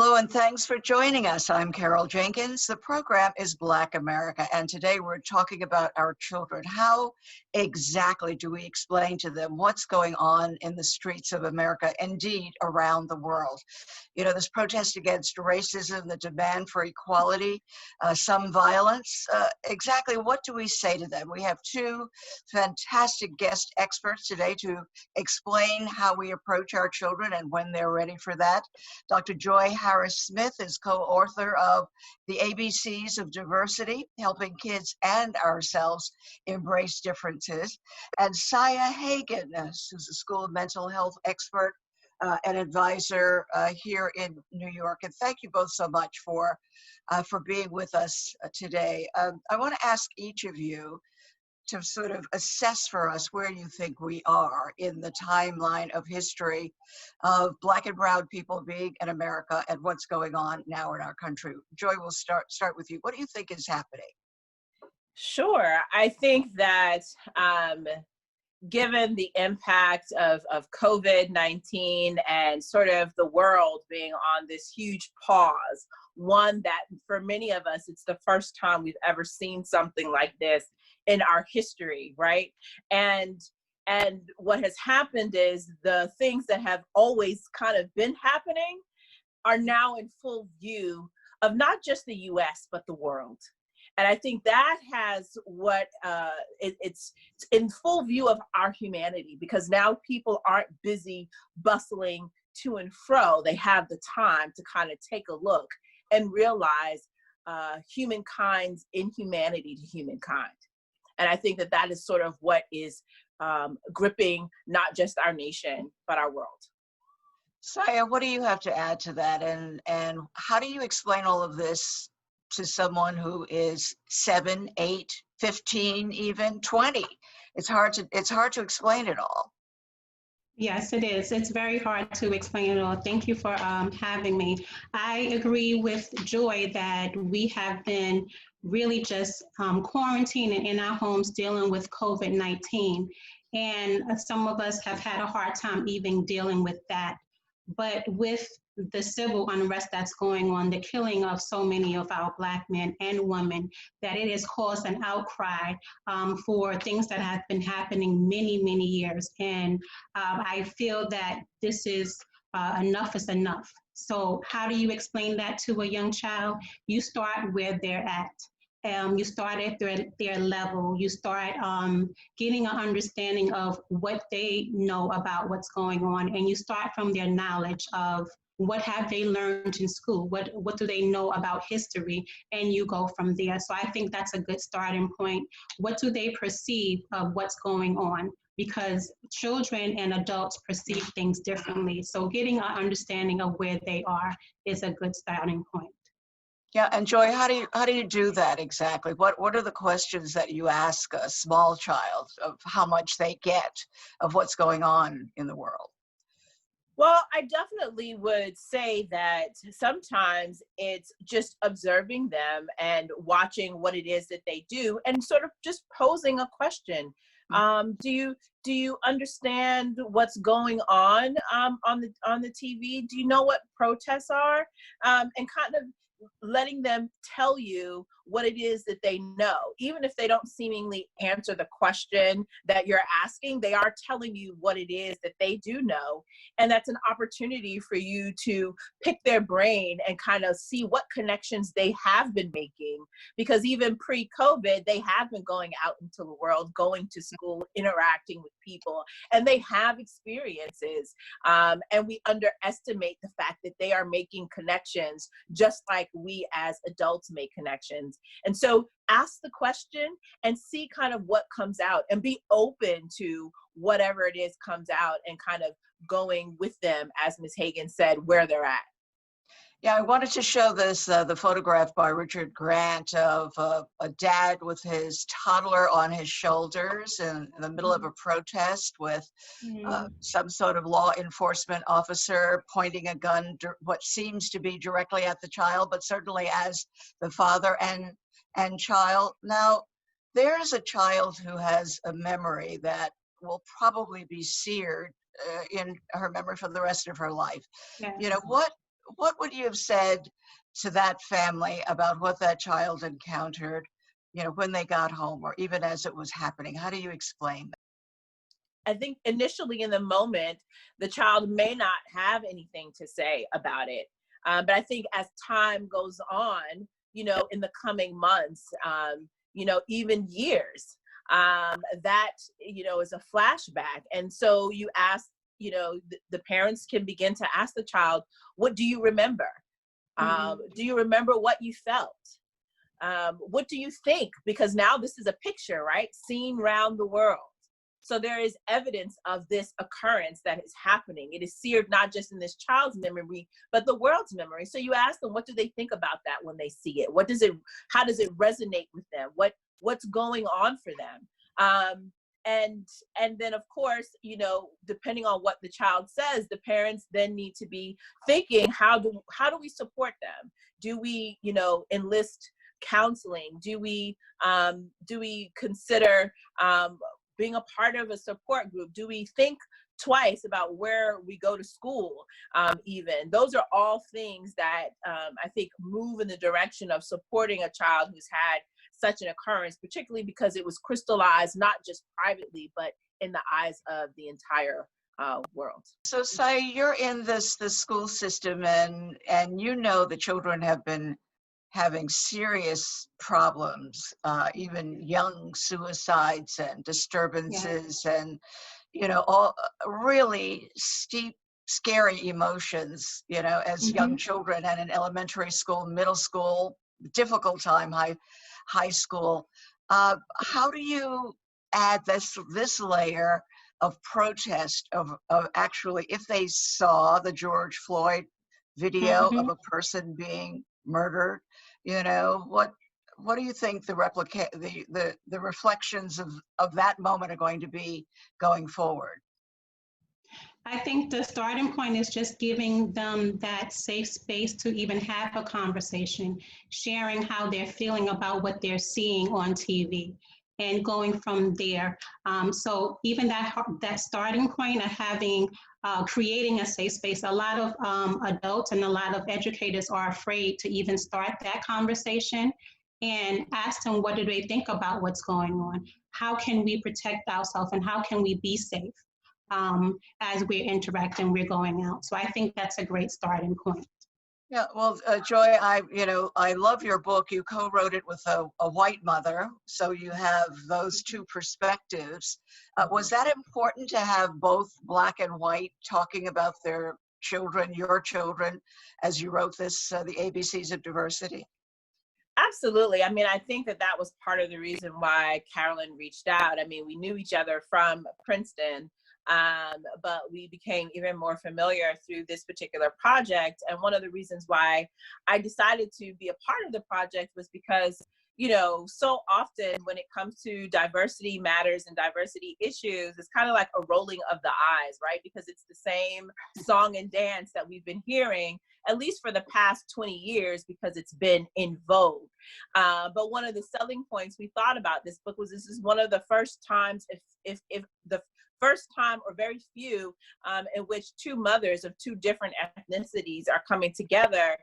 Hello and thanks for joining us. I'm Carol Jenkins. The program is Black America, and today we're talking about our children. How exactly do we explain to them what's going on in the streets of America, indeed around the world? You know, this protest against racism, the demand for equality, some violence. Exactly what do we say to them? We have two fantastic guest experts today to explain how we approach our children and when they're ready for that. Dr. Joy Harris-Smith is co-author of The ABCs of Diversity, Helping Kids and Ourselves Embrace Differences. And Siah Hagin, who's a school of mental health expert and advisor here in New York. And thank you both so much for being with us today. I want to ask each of you to sort of assess for us where you think we are in the timeline of history of Black and brown people being in America and what's going on now in our country. Joy, we'll start with you. What do you think is happening? Sure. I think that given the impact of COVID-19 and sort of the world being on this huge pause, one that for many of us, it's the first time we've ever seen something like this in our history, right? And what has happened is the things that have always kind of been happening are now in full view of not just the US, but the world. And I think that has it's in full view of our humanity, because now people aren't busy bustling to and fro. They have the time to kind of take a look and realize humankind's inhumanity to humankind. And I think that that is sort of what is gripping not just our nation, but our world. Siah, what do you have to add to that? And how do you explain all of this to someone who is 7, 8, 15, even 20? It's hard to explain it all. Yes, it is. It's very hard to explain it all. Thank you for having me. I agree with Joy that we have been really just quarantining in our homes dealing with COVID-19. And some of us have had a hard time even dealing with that. But with the civil unrest that's going on, the killing of so many of our Black men and women, that it has caused an outcry for things that have been happening many, many years. And I feel that this is enough is enough. So how do you explain that to a young child? You start where they're at. You start at their level. You start getting an understanding of what they know about what's going on, and you start from their knowledge of what have they learned in school, what do they know about history, and you go from there. So I think that's a good starting point. What do they perceive of what's going on? Because children and adults perceive things differently. So getting an understanding of where they are is a good starting point. Yeah, and Joy, how do you do that exactly? What are the questions that you ask a small child of how much they get of what's going on in the world? Well, I definitely would say that sometimes it's just observing them and watching what it is that they do and sort of just posing a question. Do you understand what's going on the TV? Do you know what protests are? And kind of letting them tell you what it is that they know. Even if they don't seemingly answer the question that you're asking, they are telling you what it is that they do know. And that's an opportunity for you to pick their brain and kind of see what connections they have been making. Because even pre-COVID, they have been going out into the world, going to school, interacting with people, and they have experiences. And we underestimate the fact that they are making connections just like we as adults make connections. And so ask the question and see kind of what comes out, and be open to whatever it is comes out, and kind of going with them, as Ms. Hagin said, where they're at. Yeah, I wanted to show this, the photograph by Richard Grant of a dad with his toddler on his shoulders in the middle of a protest with some sort of law enforcement officer pointing a gun, what seems to be directly at the child, but certainly as the father and child. Now, there's a child who has a memory that will probably be seared in her memory for the rest of her life. Yes. You know, what would you have said to that family about what that child encountered, when they got home or even as it was happening? How do you explain I think initially in the moment, the child may not have anything to say about it. But I think as time goes on, in the coming months, even years, that, is a flashback. And so you ask, the parents can begin to ask the child, what do you remember? Do you remember what you felt? What do you think? Because now this is a picture, right? Seen around the world. So there is evidence of this occurrence that is happening. It is seared not just in this child's memory, but the world's memory. So you ask them, what do they think about that when they see it? How does it resonate with them? What's going on for them? And then of course, depending on what the child says, the parents then need to be thinking, how do we support them? Do we, enlist counseling? Do we consider being a part of a support group? Do we think twice about where we go to school? Even those are all things that I think move in the direction of supporting a child who's had such an occurrence, particularly because it was crystallized not just privately, but in the eyes of the entire world. So, Siah, you're in the school system, and the children have been having serious problems, even young suicides and disturbances, and all really steep, scary emotions, as young children, and in elementary school, middle school, difficult time, high school. How do you add this layer of protest of actually, if they saw the George Floyd video of a person being murdered, what do you think the reflections of that moment are going to be going forward? I think the starting point is just giving them that safe space to even have a conversation, sharing how they're feeling about what they're seeing on TV, and going from there. So even that starting point of having, creating a safe space, a lot of adults and a lot of educators are afraid to even start that conversation and ask them, what do they think about what's going on? How can we protect ourselves, and how can we be safe as we're interacting, we're going out? So I think that's a great starting point. Yeah, well, Joy, I love your book. You co-wrote it with a white mother, so you have those two perspectives. Was that important to have both Black and white talking about their children, your children, as you wrote this, the ABCs of Diversity? Absolutely. I mean, I think that was part of the reason why Carolyn reached out. I mean, we knew each other from Princeton, but we became even more familiar through this particular project. And one of the reasons why I decided to be a part of the project was because, so often when it comes to diversity matters and diversity issues, it's kind of like a rolling of the eyes, right? Because it's the same song and dance that we've been hearing, at least for the past 20 years, because it's been in vogue. But one of the selling points we thought about this book was, this is one of the first times, if the first time or very few, in which two mothers of two different ethnicities are coming together,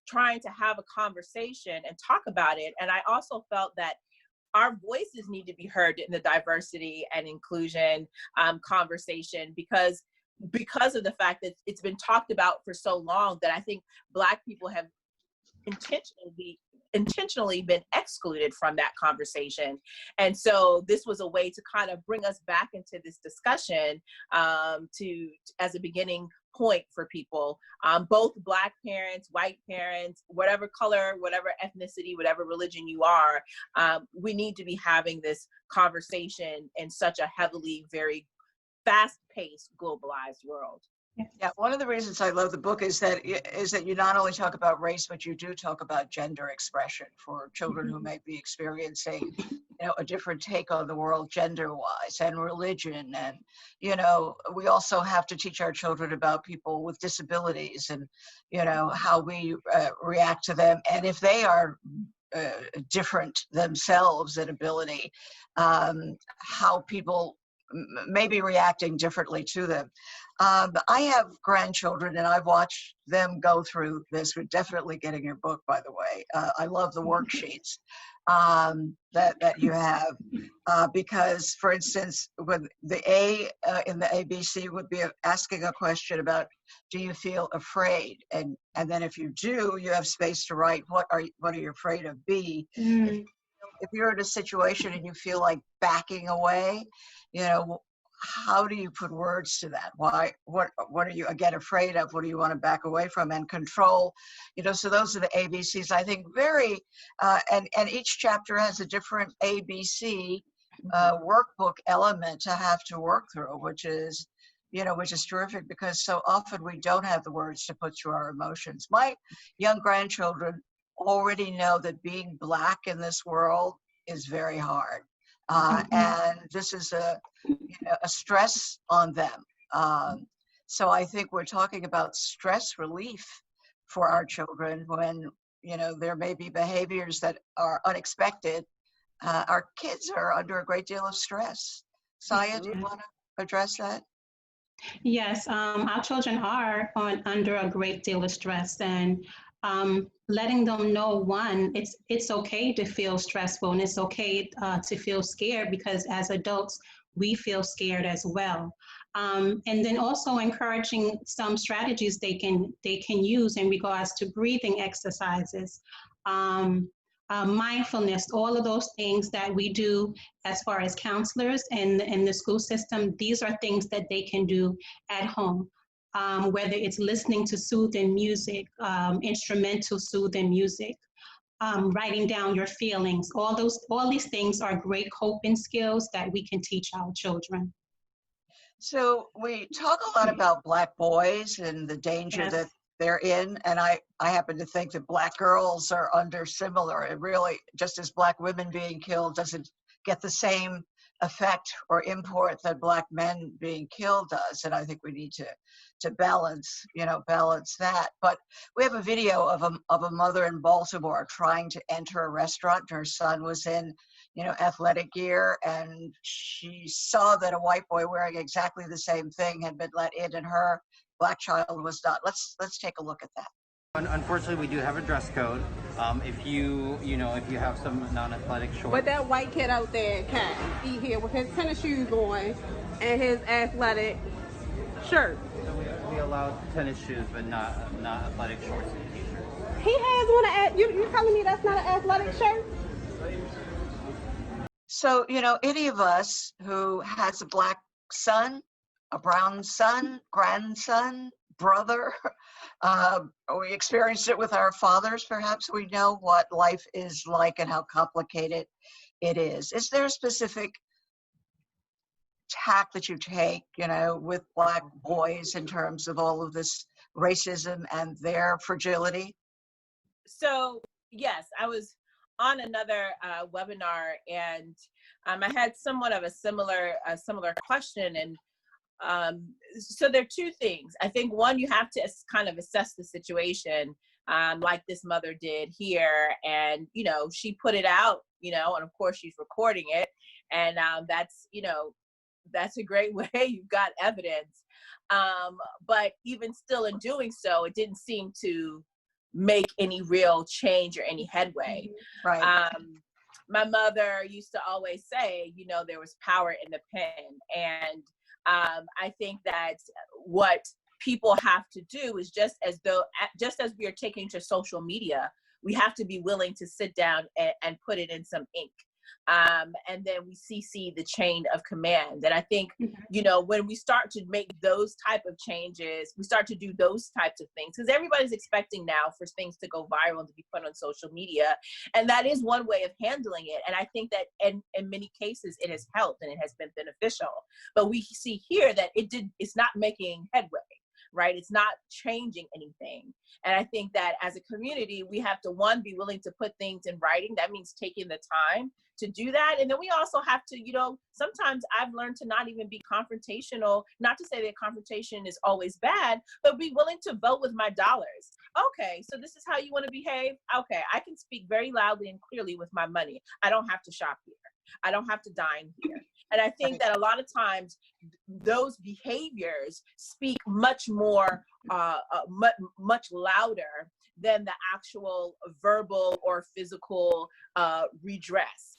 trying to have a conversation and talk about it. And I also felt that our voices need to be heard in the diversity and inclusion conversation, because of the fact that it's been talked about for so long, that I think Black people have intentionally been excluded from that conversation. And so this was a way to kind of bring us back into this discussion, as a beginning point for people, both Black parents, white parents, whatever color, whatever ethnicity, whatever religion you are. We need to be having this conversation in such a heavily, very fast-paced, globalized world. Yeah, one of the reasons I love the book is that you not only talk about race, but you do talk about gender expression for children who may be experiencing, a different take on the world gender-wise, and religion. And, we also have to teach our children about people with disabilities, and, how we react to them. And if they are different themselves in ability, how people maybe reacting differently to them. I have grandchildren, and I've watched them go through this. We're definitely getting your book, by the way. I love the worksheets that you have, because, for instance, with the A in the ABC would be asking a question about, do you feel afraid? And then if you do, you have space to write, what are you afraid of? B, if you're in a situation and you feel like backing away, you know, how do you put words to that? Why, what are you, again, afraid of? What do you want to back away from? And control, you know, so those are the ABCs, I think, very, and each chapter has a different ABC workbook element to have to work through, which is, you know, which is terrific, because so often we don't have the words to put through our emotions. My young grandchildren already know that being Black in this world is very hard. And this is a stress on them. So I think we're talking about stress relief for our children when, you know, there may be behaviors that are unexpected. Our kids are under a great deal of stress. Siah, do you want to address that? Yes, our children are under a great deal of stress, and letting them know, one, it's okay to feel stressful, and it's okay to feel scared, because as adults we feel scared as well. And then also encouraging some strategies they can use in regards to breathing exercises, mindfulness, all of those things that we do as far as counselors and in the school system. These are things that they can do at home. Whether it's listening to soothing music, instrumental soothing music, writing down your feelings, all these things are great coping skills that we can teach our children. So we talk a lot about Black boys and the danger that they're in, and I happen to think that Black girls are under similar. It really, just as Black women being killed doesn't get the same effect or import that Black men being killed does, and I think we need to balance that. But we have a video of a mother in Baltimore trying to enter a restaurant. Her son was in, you know, athletic gear, and she saw that a white boy wearing exactly the same thing had been let in, and her Black child was not. Let's take a look at that. Unfortunately, we do have a dress code. If you have some non-athletic shorts. But that white kid out there can't eat here with his tennis shoes on and his athletic shirt. So we allow tennis shoes, but not athletic shorts and t-shirts. He has on you telling me that's not an athletic shirt? So, you know, any of us who has a Black son, a brown son, grandson, brother, we experienced it with our fathers, perhaps we know what life is like and how complicated it is. Is there a specific tack that you take, you know, with Black boys in terms of all of this racism and their fragility? So, yes, I was on another webinar, and I had somewhat of a similar question. And so there are two things. I think one, you have to kind of assess the situation, like this mother did here, and, you know, she put it out, you know, and of course she's recording it, and that's, you know, that's a great way. You've got evidence, but even still, in doing so, it didn't seem to make any real change or any headway. Right. My mother used to always say, you know, there was power in the pen, and I think that what people have to do is just as we are taking to social media, we have to be willing to sit down and put it in some ink. And then we see the chain of command. And I think, you know, when we start to make those type of changes, we start to do those types of things, because everybody's expecting now for things to go viral and to be put on social media. And that is one way of handling it. And I think that in many cases it has helped and it has been beneficial. But we see here that it's not making headway. Right? It's not changing anything. And I think that as a community, we have to, one, be willing to put things in writing. That means taking the time to do that. And then we also have to, you know, sometimes I've learned to not even be confrontational, not to say that confrontation is always bad, but be willing to vote with my dollars. okay, so this is how you want to behave? Okay, I can speak very loudly and clearly with my money. I don't have to shop here. I don't have to dine here. And I think that a lot of times those behaviors speak much more, much louder than the actual verbal or physical redress.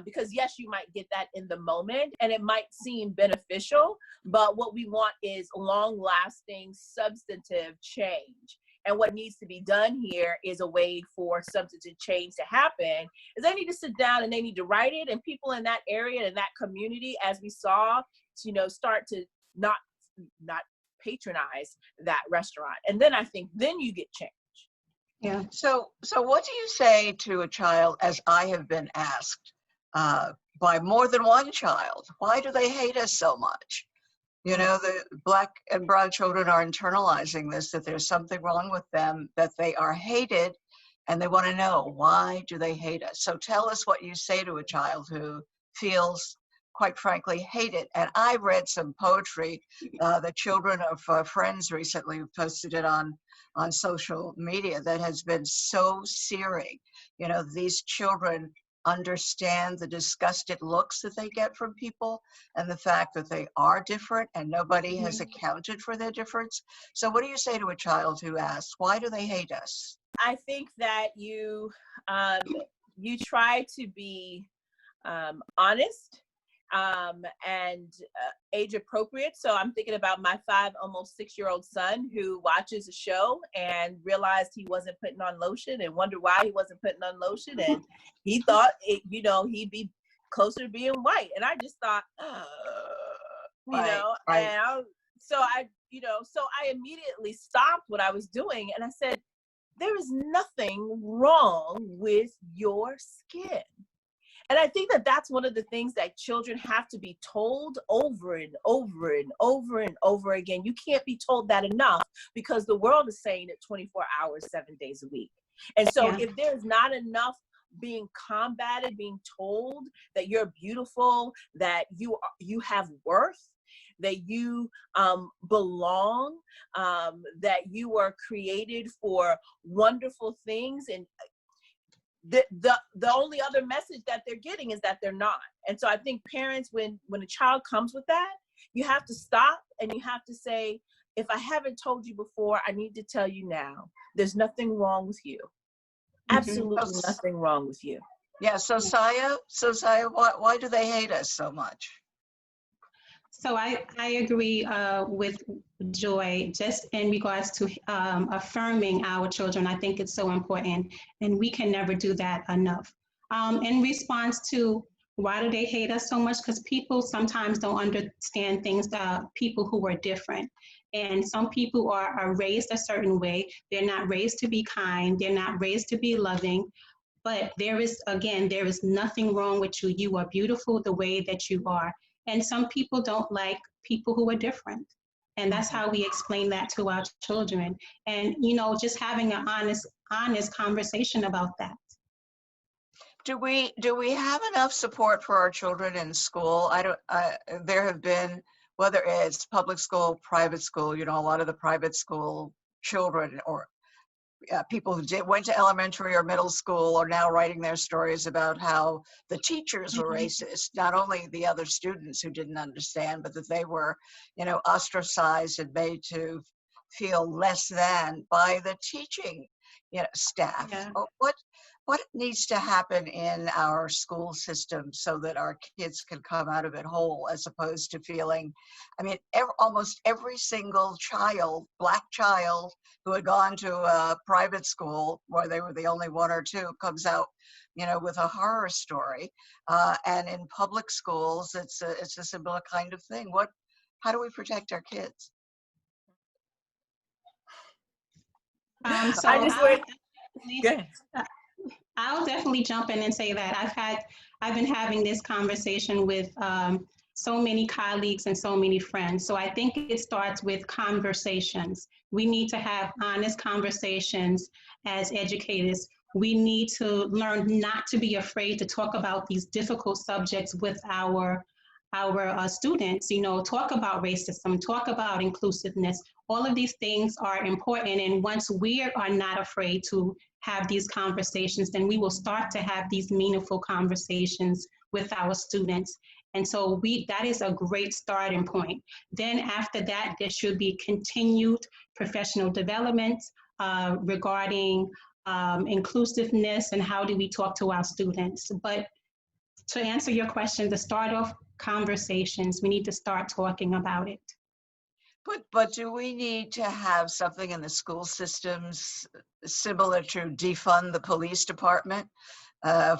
Because yes, you might get that in the moment and it might seem beneficial, but what we want is long-lasting, substantive change. And what needs to be done here is a way for substantive change to happen, is they need to sit down and they need to write it, and people in that area and that community, as we saw, start to not patronize that restaurant. And then I think then you get change. Yeah. So what do you say to a child, as I have been asked by more than one child, why do they hate us so much? You know, the Black and brown children are internalizing this, that there's something wrong with them, that they are hated, and they want to know, why do they hate us? So tell us what you say to a child who feels, quite frankly, hated. And I read some poetry. The children of friends recently posted it on social media that has been so searing. You know, these children understand the disgusted looks that they get from people and the fact that they are different and nobody has accounted for their difference. So what do you say to a child who asks, why do they hate us? I think that you try to be honest and age appropriate. So I'm thinking about my 5, almost 6-year-old son who watches a show and realized he wasn't putting on lotion and wondered why he wasn't putting on lotion. And he thought, he'd be closer to being white. And I just thought, and so I immediately stopped what I was doing and I said, there is nothing wrong with your skin. And I think that that's one of the things that children have to be told over and over and over and over again. You can't be told that enough because the world is saying it 24 hours, 7 days a week. And so if there's not enough being combated, being told that you're beautiful, that you have worth, that you belong, that you are created for wonderful things, and the only other message that they're getting is that they're not. And so I think parents, when a child comes with that, you have to stop and you have to say, if I haven't told you before, I need to tell you now. There's nothing wrong with you. Absolutely nothing wrong with you. Yeah. So Siah, why do they hate us so much? So I agree with Joy, just in regards to affirming our children. I think it's so important, and we can never do that enough. In response to why do they hate us so much? Because people sometimes don't understand things, people who are different. And some people are raised a certain way. They're not raised to be kind. They're not raised to be loving. But there is nothing wrong with you. You are beautiful the way that you are. And some people don't like people who are different. And that's how we explain that to our children. And, just having an honest conversation about that. Do we have enough support for our children in school? There have been, whether it's public school, private school, a lot of the private school children or people who went to elementary or middle school are now writing their stories about how the teachers were racist, not only the other students who didn't understand, but that they were, ostracized and made to feel less than by the teaching, staff. Yeah. What needs to happen in our school system so that our kids can come out of it whole, as opposed to feeling, almost every single Black child who had gone to a private school where they were the only one or two comes out, with a horror story. And in public schools, it's a similar kind of thing. How do we protect our kids? I'll definitely jump in and say that I've been having this conversation with so many colleagues and so many friends. So I think it starts with conversations. We need to have honest conversations as educators. We need to learn not to be afraid to talk about these difficult subjects with our students. Talk about racism, talk about inclusiveness, All of these things are important. And once we are not afraid to have these conversations, then we will start to have these meaningful conversations with our students. And so that is a great starting point. Then after that, there should be continued professional development regarding inclusiveness and how do we talk to our students. But to answer your question, to start off conversations, we need to start talking about it. But do we need to have something in the school systems similar to defund the police department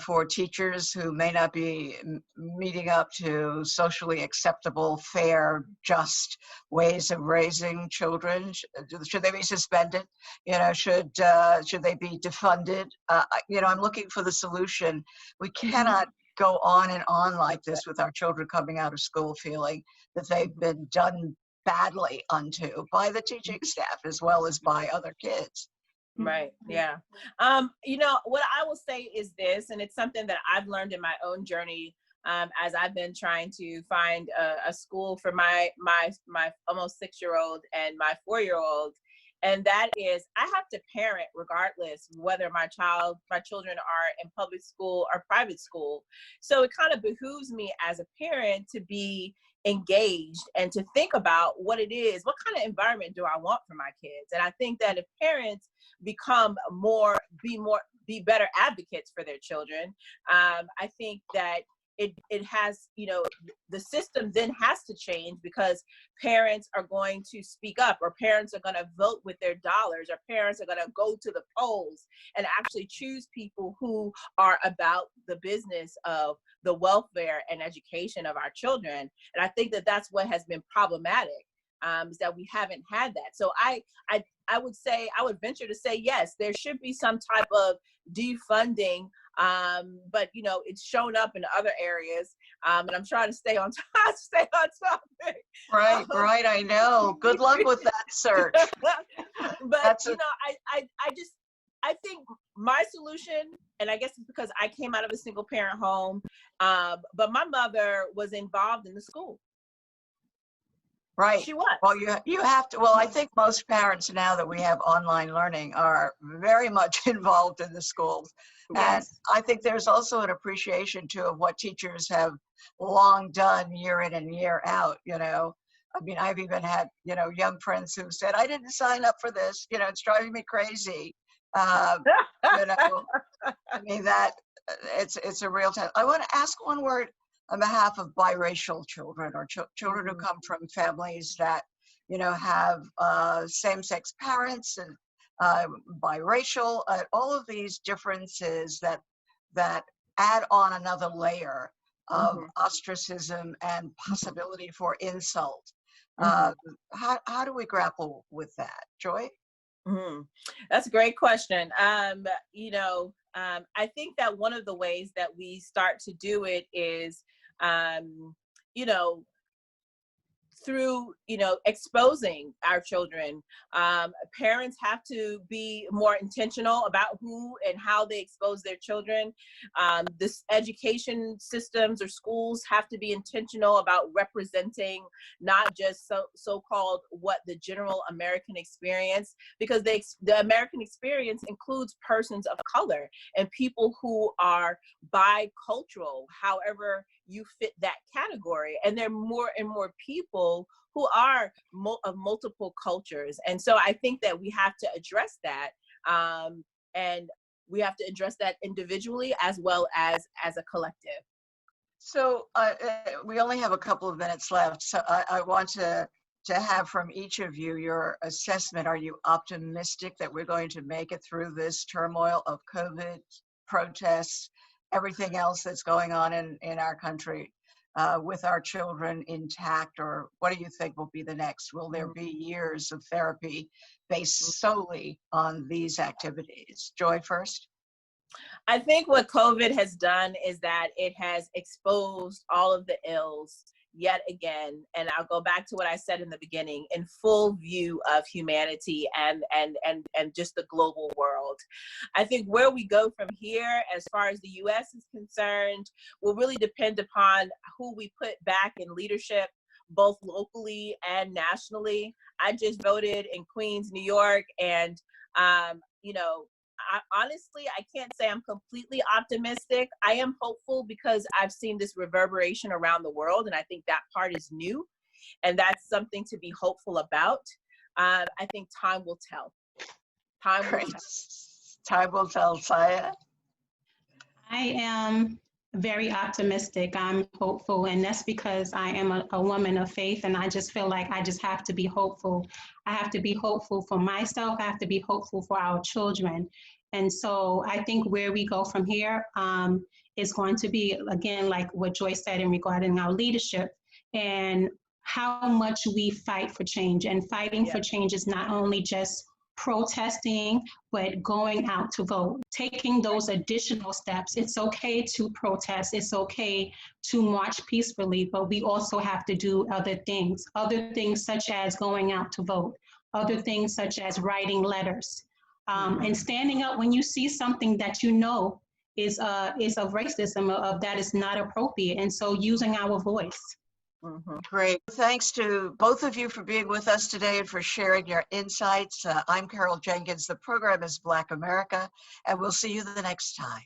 for teachers who may not be meeting up to socially acceptable, fair, just ways of raising children? Should they be suspended? You know, should they be defunded? You know, I'm looking for the solution. We cannot go on and on like this with our children coming out of school feeling that they've been done badly unto by the teaching staff as well as by other kids. Right. Yeah. You know, what I will say is this, and it's something that I've learned in my own journey as I've been trying to find a school for my almost 6-year-old and my 4-year-old. And that is, I have to parent regardless whether my children are in public school or private school. So it kind of behooves me as a parent to be engaged and to think about what it is, what kind of environment do I want for my kids? And I think that if parents become be better advocates for their children, I think that it has, you know, the system then has to change because parents are going to speak up, or parents are going to vote with their dollars, or parents are going to go to the polls and actually choose people who are about the business of the welfare and education of our children. And I think that that's what has been problematic, is that we haven't had that. So I would venture to say, yes, there should be some type of defunding, but you know, it's shown up in other areas, and I'm trying to stay on topic. Right, right. I know. Good luck with that search. But you know, I think my solution, and I guess it's because I came out of a single parent home, but my mother was involved in the school. Right. She was. Well, you have to. Well, I think most parents now that we have online learning are very much involved in the schools. Yes. And I think there's also an appreciation too of what teachers have long done year in and year out, you know. I mean, I've even had, you know, young friends who said, I didn't sign up for this, you know, it's driving me crazy. You know, I mean, that it's a real time. I want to ask one word on behalf of biracial children, or children who come from families that, you know, have same-sex parents and biracial, all of these differences that add on another layer of ostracism and possibility for insult. How do we grapple with that, Joy? That's a great question. You know, I think that one of the ways that we start to do it is, you know, through, you know, exposing our children. Parents have to be more intentional about who and how they expose their children. This education systems or schools have to be intentional about representing not just so-called what the general American experience, because the American experience includes persons of color and people who are bicultural, however you fit that category. And there are more and more people who are of multiple cultures. And so I think that we have to address that. And we have to address that individually as well as a collective. So we only have a couple of minutes left. So I want to have from each of you your assessment. Are you optimistic that we're going to make it through this turmoil of COVID, protests, everything else that's going on in our country with our children intact? Or what do you think will be the next? Will there be years of therapy based solely on these activities? Joy first. I think what COVID has done is that it has exposed all of the ills yet again. And I'll go back to what I said in the beginning, in full view of humanity and just the global world. I think where we go from here, as far as the US is concerned, will really depend upon who we put back in leadership, both locally and nationally. I just voted in Queens, New York, and you know, honestly, I can't say I'm completely optimistic. I am hopeful because I've seen this reverberation around the world, and I think that part is new, and that's something to be hopeful about. I think time will tell. Time will Great. tell. Time will tell, Siah. I am very optimistic. I'm hopeful, and that's because I am a woman of faith, and I just feel like I just have to be hopeful. I have to be hopeful for myself. I have to be hopeful for our children. And so I think where we go from here is going to be, again, like what Joyce said in regarding our leadership and how much we fight for change. And fighting Yeah. for change is not only just protesting, but going out to vote, taking those additional steps. It's okay to protest, it's okay to march peacefully, but we also have to do other things such as going out to vote, other things such as writing letters, and standing up when you see something that you know is of racism, of that is not appropriate, and so using our voice. Great. Thanks to both of you for being with us today and for sharing your insights. I'm Carol Jenkins. The program is Black America, and we'll see you the next time.